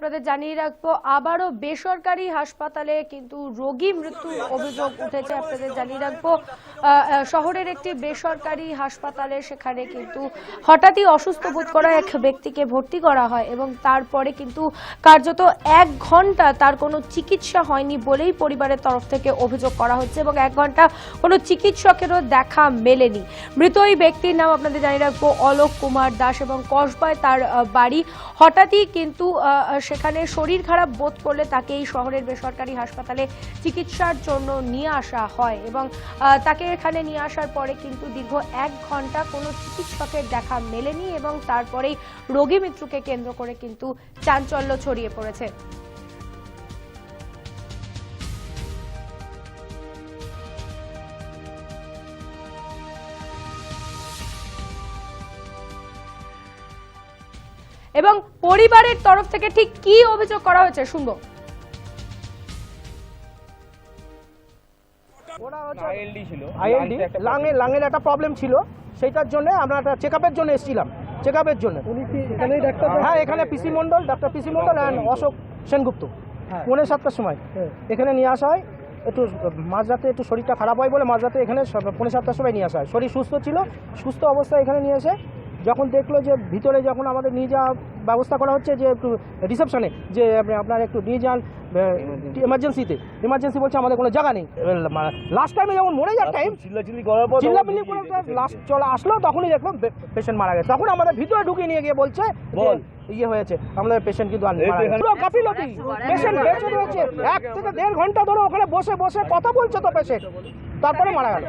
আপনাদের জানিয়ে রাখবো আবারও বেসরকারি হাসপাতালে কিন্তু রোগী মৃত্যুর অভিযোগ উঠেছে। আপনাদের জানিয়ে রাখবো শহরের একটি বেসরকারি হাসপাতালে সেখানে কিন্তু হঠাৎই অসুস্থ বোধ করা এক ব্যক্তিকে ভর্তি করা হয় এবং তারপরে কিন্তু কার্যত 1 ঘন্টা তার কোনো চিকিৎসা হয়নি বলেই পরিবারের তরফ থেকে অভিযোগ করা হচ্ছে এবং 1 ঘন্টা কোনো চিকিৎসকেরও দেখা মেলেনি। মৃত ওই ব্যক্তির নাম আপনাদের জানিয়ে রাখবো অলোক কুমার দাস এবং কসবায় তার বাড়ি। হঠাৎই কিন্তু সেখানে শরীর খারাপ বোধ করলে তাকে এই শহরের বেসরকারি হাসপাতালে চিকিৎসার জন্য নিয়ে আসা হয় এবং তাকে এখানে নিয়ে আসার পরে কিন্তু দীর্ঘ 1 ঘন্টা কোনো চিকিৎসকের দেখা মেলেনি এবং তারপরেই রোগী মৃত্যুকে কেন্দ্র করে কিন্তু চাঞ্চল্য ছড়িয়ে পড়েছে। এবং পরিবারের তরফ থেকে ঠিক কি অভিযোগ করা হয়েছে শুনবো। লাঙের একটা প্রবলেম ছিল, সেইটার জন্য আমরা একটা চেকআপের জন্য এসেছিলাম। চেকআপের জন্য হ্যাঁ, এখানে পিসি মন্ডল, ডাক্তার পিসি মন্ডল অ্যান্ড অশোক সেনগুপ্ত 7:45 সময় এখানে নিয়ে আসা হয়। একটু মাঝরাতে একটু শরীরটা খারাপ হয় বলে মাঝরাতে এখানে 7:45 সময় নিয়ে আসা হয়। শরীর সুস্থ ছিল, সুস্থ অবস্থায় এখানে নিয়ে এসে যখন দেখলো যে ভিতরে যখন আমাদের নিয়ে যাওয়া ব্যবস্থা করা হচ্ছে যে একটু রিসেপশনে যে আপনার একটু নিয়ে যান ইমার্জেন্সি বলছে আমাদের কোনো জায়গা নেই। লাস্ট টাইমে যখন মরে যাওয়ার টাইম চিল্লাচিল্লি করে লাস্ট চলে আসলো, তখনই দেখলাম পেশেন্ট মারা গেছে। তখন আমাদের ভিতরে ঢুকিয়ে নিয়ে গিয়ে বলছে ইয়ে হয়েছে, আমাদের পেশেন্ট কিন্তু গাফিলতি, পেশেন্ট বেঁচে রয়েছে। 1 থেকে 1.5 ঘন্টা ধরে ওখানে বসে বসে কথা বলছে তো পেশেন্ট, তারপরে মারা গেল।